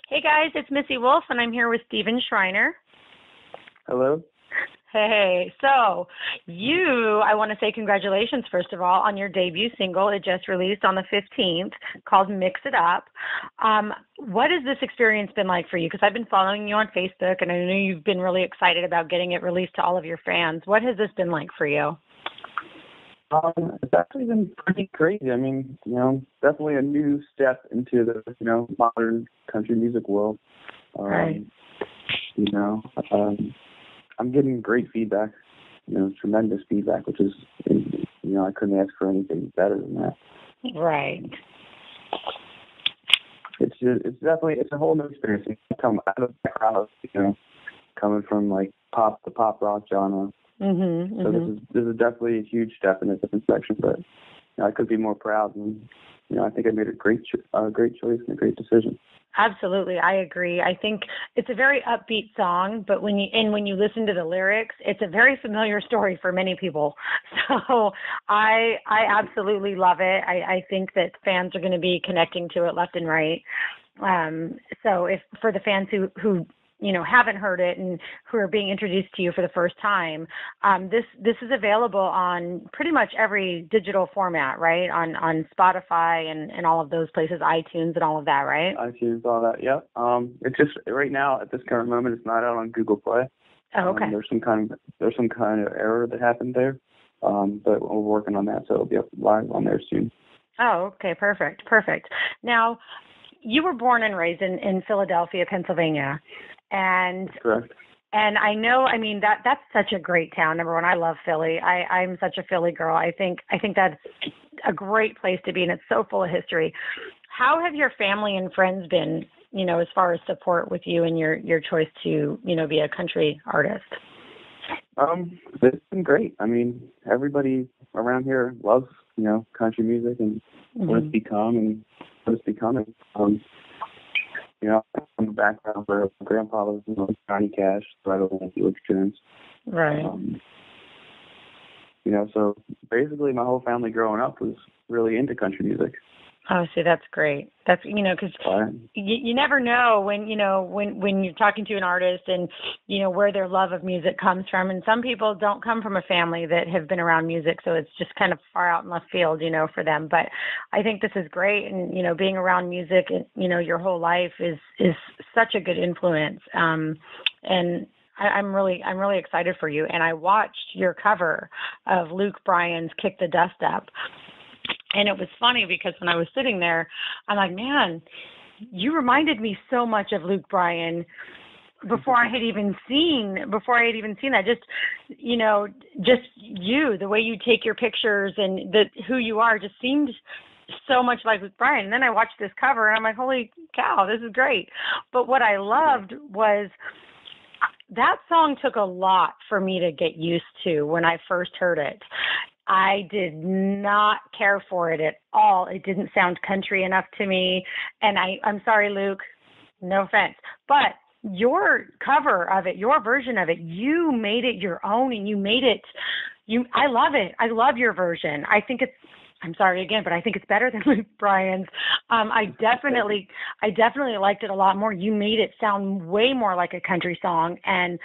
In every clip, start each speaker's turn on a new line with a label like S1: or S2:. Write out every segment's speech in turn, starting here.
S1: Hey guys, it's Missy Wolf, and I'm here with Stephen Schriner.
S2: Hello.
S1: Hey, so I want to say congratulations, first of all, on your debut single. It just released on the 15th called Mix It Up. What has this experience been like for you? Because I've been following you on Facebook, and I know you've been really excited about getting it released to all of your fans. What has this been like for you?
S2: It's actually been pretty crazy. I mean, definitely a new step into the, modern country music world.
S1: Right.
S2: I'm getting great feedback, tremendous feedback, which is, I couldn't ask for anything better than that.
S1: Right.
S2: It's a whole new experience. You come out of the background of, coming from like the pop rock genre.
S1: Mm-hmm,
S2: so this is definitely a huge step in a different section, but I could be more proud, and I think I made a great choice and a great decision.
S1: Absolutely, I agree. I think it's a very upbeat song, but when you listen to the lyrics, it's a very familiar story for many people. So I absolutely love it. I think that fans are going to be connecting to it left and right. So if for the fans who haven't heard it and who are being introduced to you for the first time, this is available on pretty much every digital format, right? On Spotify and all of those places, iTunes and all of that, right?
S2: iTunes, all that, yeah. It's just right now at this current moment, it's not out on Google Play.
S1: Oh, okay.
S2: There's some kind of error that happened there, but we're working on that, so it'll be up live on there soon.
S1: Oh, okay, perfect. Now, you were born and raised in Philadelphia, Pennsylvania. And
S2: correct.
S1: And I know, that's such a great town. Number one, I love Philly. I'm such a Philly girl. I think that's a great place to be, and it's so full of history. How have your family and friends been, as far as support with you and your choice to, be a country artist?
S2: It's been great. I mean, everybody around here loves, country music and what it's become and what it's becoming. From the background where my grandpa was, Johnny Cash, right over at Felix Jones.
S1: Right.
S2: So basically my whole family growing up was really into country music.
S1: Oh, see, that's great. That's, because you never know when you're talking to an artist and, where their love of music comes from. And some people don't come from a family that have been around music, so it's just kind of far out in left field, for them. But I think this is great. And, being around music, your whole life is such a good influence. And I'm really excited for you. And I watched your cover of Luke Bryan's Kick the Dust Up. And it was funny because when I was sitting there, I'm like, man, you reminded me so much of Luke Bryan before I had even seen that. Just you, the way you take your pictures and who you are just seemed so much like Luke Bryan. And then I watched this cover and I'm like, holy cow, this is great. But what I loved was that song took a lot for me to get used to when I first heard it. I did not care for it at all. It didn't sound country enough to me. And I'm sorry, Luke, no offense, but your cover of it, your version of it, you made it your own and you made it, I love it. I love your version. I'm sorry again, but I think it's better than Luke Bryan's. I definitely liked it a lot more. You made it sound way more like a country song, and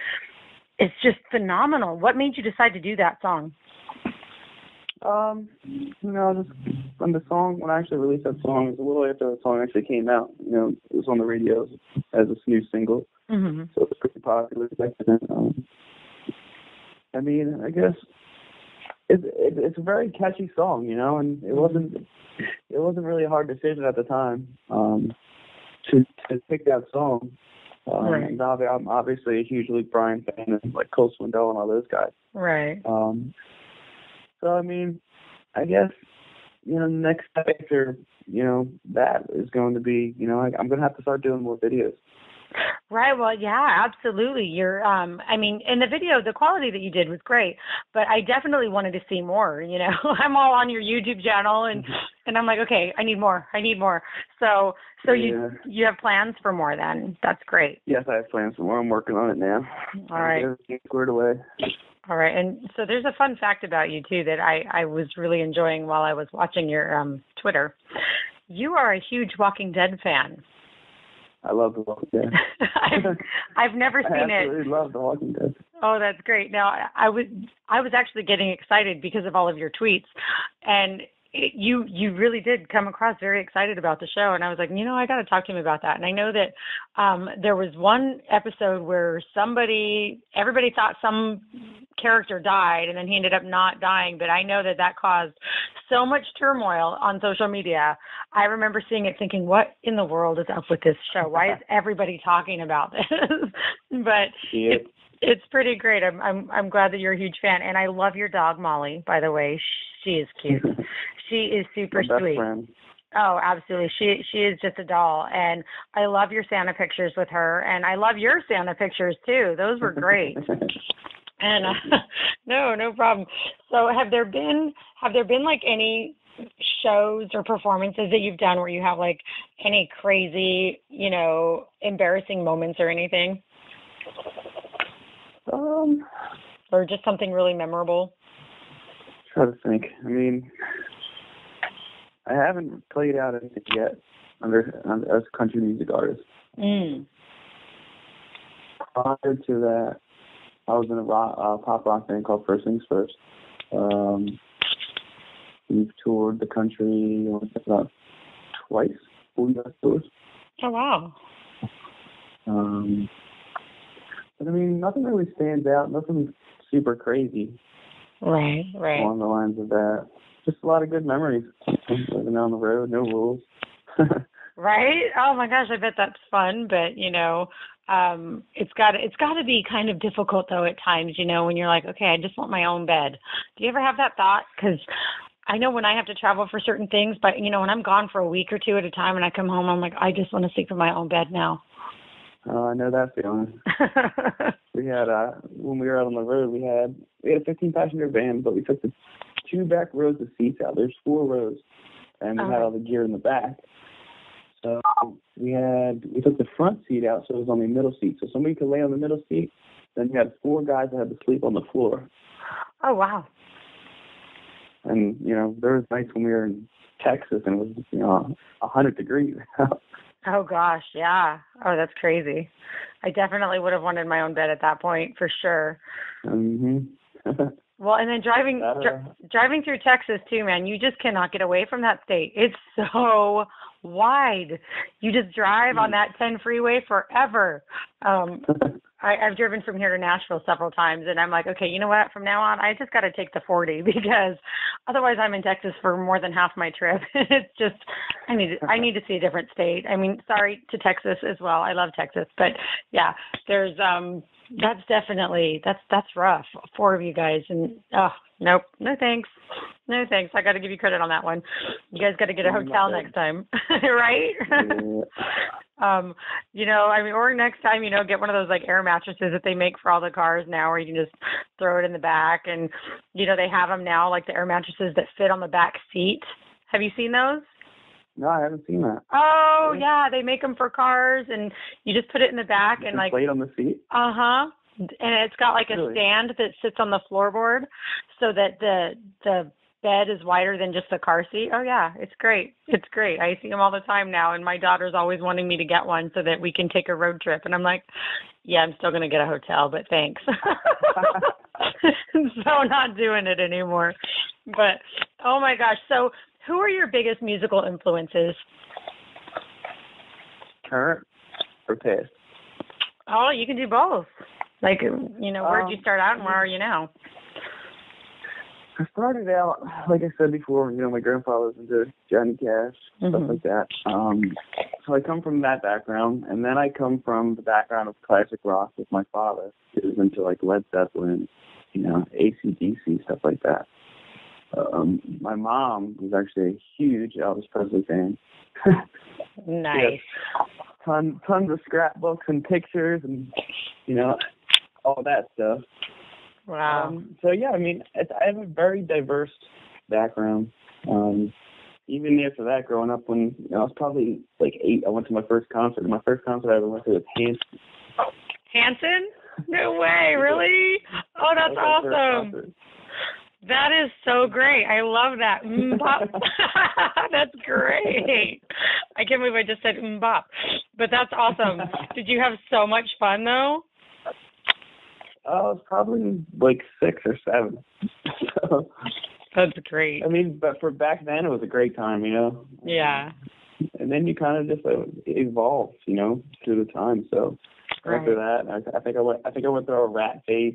S1: it's just phenomenal. What made you decide to do that song?
S2: Just when when I actually released that song, it was a little after the song actually came out. It was on the radio as a new single, so it was pretty popular back then. I guess it's a very catchy song, and it wasn't really a hard decision at the time to pick that song.
S1: Right.
S2: And I'm obviously a huge Luke Bryan fan, and like Cole Swindell and all those guys.
S1: Right.
S2: So, I guess, the next step after, that is going to be, I'm going to have to start doing more videos.
S1: Right. Well, yeah, absolutely. You're, and the video, the quality that you did was great, but I definitely wanted to see more, I'm all on your YouTube channel and I'm like, okay, I need more. So yeah. You have plans for more then. That's great.
S2: Yes, I have plans for more. I'm working on it now.
S1: All right.
S2: Everything's squared away.
S1: All right. And so there's a fun fact about you too that I was really enjoying while I was watching your Twitter. You are a huge Walking Dead fan.
S2: I love The Walking Dead.
S1: I've never seen it.
S2: I absolutely love The Walking Dead.
S1: Oh, that's great. Now, I was actually getting excited because of all of your tweets, and you really did come across very excited about the show, and I was like, I got to talk to him about that. And I know that there was one episode where everybody thought some character died, and then he ended up not dying, but I know that caused so much turmoil on social media. I remember seeing it thinking, what in the world is up with this show? Why is everybody talking about this? But it's pretty great. I'm glad that you're a huge fan, and I love your dog Molly. By the way, she is cute. She is super
S2: My best
S1: sweet.
S2: friend.
S1: Oh, absolutely. She is just a doll, and I love your Santa pictures with her, and I love your Santa pictures too. Those were great. And no problem. So have there been like any shows or performances that you've done where you have like any crazy, embarrassing moments or anything? Or just something really memorable?
S2: Try to think. I mean, I haven't played out anything yet as a country music artist. Prior to that, I was in a pop rock band called First Things First. We've toured the country about twice, 4 U.S. tours.
S1: Oh, wow.
S2: But I mean, nothing really stands out. Nothing super crazy.
S1: Right.
S2: Along the lines of that. Just a lot of good memories. Living on the road, no rules.
S1: Right? Oh my gosh, I bet that's fun. But it's got to be kind of difficult though at times. When you're like, okay, I just want my own bed. Do you ever have that thought? Because I know when I have to travel for certain things, but when I'm gone for a week or two at a time and I come home, I'm like, I just want to sleep in my own bed now.
S2: Oh, I know that feeling. We had when we were out on the road, we had a 15-passenger van, but we took the 2 back rows of seats out. There's 4 rows, and we had all the gear in the back. So we took the front seat out, so it was on the middle seat, so somebody could lay on the middle seat. Then you had 4 guys that had to sleep on the floor.
S1: Oh wow!
S2: And there was nights when we were in Texas and it was 100 degrees.
S1: Oh gosh, yeah. Oh, that's crazy. I definitely would have wanted my own bed at that point for sure. Well, and then driving through Texas too, man, you just cannot get away from that state. It's so wide. You just drive on that 10 freeway forever. I've driven from here to Nashville several times, and I'm like, okay, you know what? From now on, I just got to take the 40 because otherwise I'm in Texas for more than half my trip. It's just, I need to see a different state. I mean, sorry to Texas as well. I love Texas, but yeah, there's, that's definitely, that's rough. 4 of you guys, and nope, no thanks. No thanks. I got to give you credit on that one. You guys got to get a hotel next time, right? Or next time, get one of those like air mattresses that they make for all the cars now, where you can just throw it in the back. And, they have them now, like the air mattresses that fit on the back seat. Have you seen those?
S2: No, I haven't seen that.
S1: Oh, yeah. They make them for cars, and you just put it in the back and like.
S2: Plate on the seat?
S1: Uh-huh. And it's got like a stand that sits on the floorboard so that the bed is wider than just the car seat. Oh yeah, it's great. It's great. I see them all the time now, and my daughter's always wanting me to get one so that we can take a road trip. And I'm like, yeah, I'm still going to get a hotel, but thanks. So not doing it anymore. But oh my gosh. So who are your biggest musical influences?
S2: Current or past?
S1: Oh, you can do both. Like, where'd you start out and where are you now?
S2: I started out, like I said before, my grandfather was into Johnny Cash, stuff like that. So I come from that background, and then I come from the background of classic rock with my father. He was into like Led Zeppelin, AC/DC, stuff like that. My mom was actually a huge Elvis Presley fan.
S1: Nice.
S2: Tons of scrapbooks and pictures and, all that stuff.
S1: Wow.
S2: So yeah, I have a very diverse background. Even after that, growing up, when I was probably like 8, I went to my first concert. My first concert I ever went to was Hanson.
S1: Hanson? No way, really? Oh, that's awesome. That is so great. I love that. Bop. That's great. I can't believe I just said bop. But that's awesome. Did you have so much fun, though?
S2: It was probably like 6 or 7. So,
S1: that's great.
S2: I mean, but for back then, it was a great time, you know?
S1: Yeah.
S2: And then you kind of just evolved, you know, through the time. So after that, I think I went through a rat phase.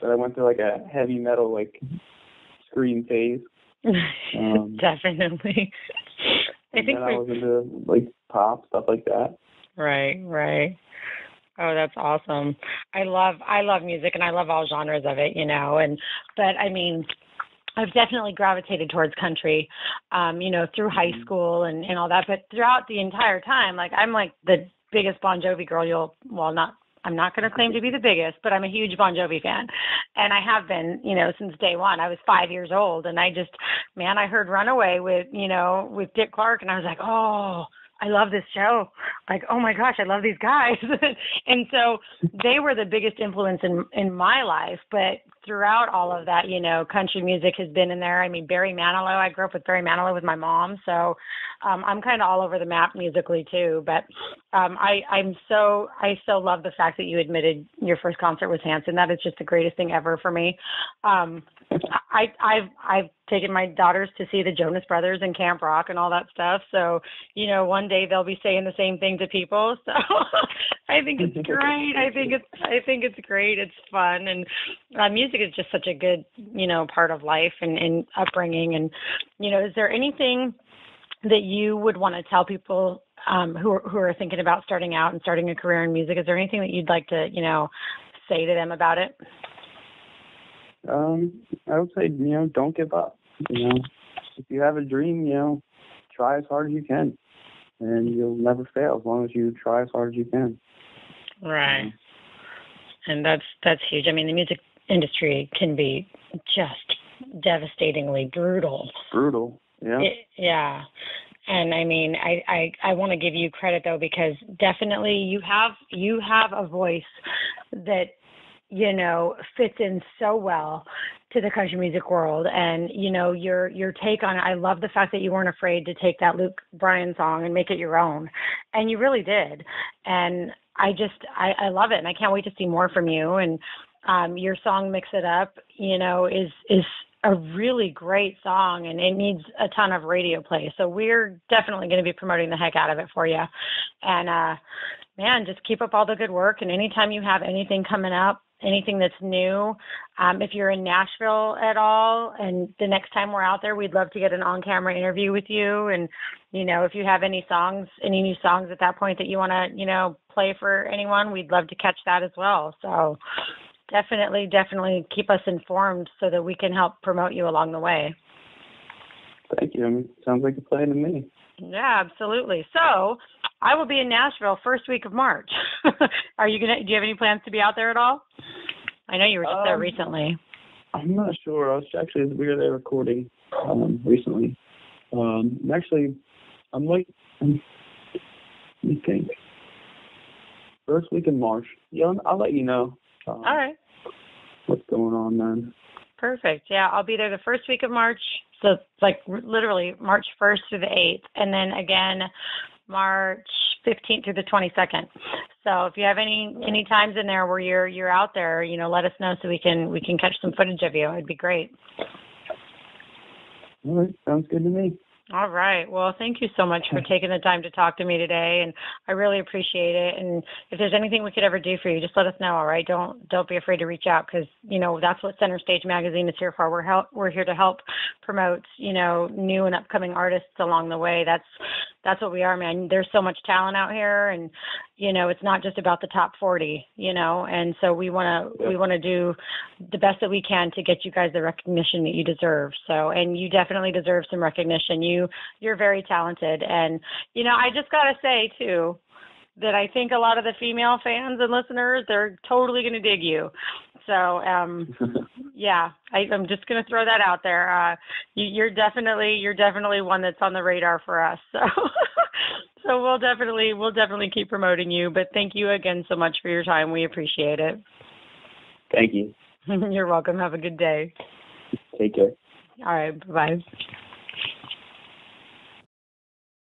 S2: But I went through like a heavy metal like scream phase.
S1: Definitely. I think
S2: I was into like pop stuff like that.
S1: Right. Oh, that's awesome. I love music and I love all genres of it, you know. But I mean, I've definitely gravitated towards country, you know, through high school and all that. But throughout the entire time, like I'm like the biggest Bon Jovi girl I'm not going to claim to be the biggest, but I'm a huge Bon Jovi fan. And I have been, you know, since day one. I was 5 years old and I heard Runaway with Dick Clark and I was like, oh, I love this show. Like, oh my gosh, I love these guys. And so they were the biggest influence in my life. But throughout all of that, you know, country music has been in there. I mean, Barry Manilow, I grew up with Barry Manilow with my mom. So I'm kind of all over the map musically too. But I so love the fact that you admitted your first concert was Hanson. That is just the greatest thing ever for me. I've taken my daughters to see the Jonas Brothers and Camp Rock and all that stuff. So, you know, one day they'll be saying the same thing to people. So I think it's great. I think it's great. It's fun. And music is just such a good, you know, part of life and upbringing. And, you know, is there anything that you would want to tell people who are thinking about starting out and starting a career in music? Is there anything that you'd like to, you know, say to them about it?
S2: I would say, you know, don't give up. You know, if you have a dream, you know, try as hard as you can, and you'll never fail as long as you try as hard as you can.
S1: Right. And that's huge. I mean, the music industry can be just devastatingly brutal.
S2: Brutal. Yeah.
S1: Yeah. And I mean, I want to give you credit though, because definitely you have a voice that, you know, fits in so well to the country music world. And, you know, your take on it, I love the fact that you weren't afraid to take that Luke Bryan song and make it your own. And you really did. And I love it. And I can't wait to see more from you. And your song, Mix It Up, you know, is a really great song and it needs a ton of radio play. So we're definitely going to be promoting the heck out of it for you. And, man, just keep up all the good work. And anytime you have anything coming up, anything that's new, if you're in Nashville at all, and the next time we're out there, we'd love to get an on-camera interview with you. And, you know, if you have any new songs at that point that you want to, you know, play for anyone, we'd love to catch that as well. So definitely keep us informed so that we can help promote you along the way.
S2: Thank you. I mean, sounds like a plan to me.
S1: Yeah, absolutely. So I will be in Nashville first week of March. Do you have any plans to be out there at all? I know you were just there recently.
S2: I'm not sure. We were there recording recently. Actually, let me think. First week in March. Yeah, I'll let you know.
S1: All right.
S2: What's going on then?
S1: Perfect. Yeah, I'll be there the first week of March. So it's like literally March 1st through the 8th. And then again, March 15th through the 22nd. So if you have any times in there where you're out there, you know, let us know so we can catch some footage of you. It'd be great.
S2: All right. Sounds good to me.
S1: All right. Well, thank you so much for taking the time to talk to me today, and I really appreciate it. And if there's anything we could ever do for you, just let us know. All right. Don't be afraid to reach out, because, you know, that's what Center Stage Magazine is here for. We're here to help promote, you know, new and upcoming artists along the way. That's what we are, man. There's so much talent out here, and, you know, it's not just about the top 40, you know, and so we want to do the best that we can to get you guys the recognition that you deserve. So, and you definitely deserve some recognition. You're very talented. And, you know, I just got to say too, that I think a lot of the female fans and listeners, they're totally going to dig you. So, yeah, I'm just going to throw that out there. You're definitely one that's on the radar for us. So, so we'll definitely keep promoting you. But thank you again so much for your time. We appreciate it.
S2: Thank you.
S1: You're welcome. Have a good day.
S2: Take care.
S1: All right. Bye-bye.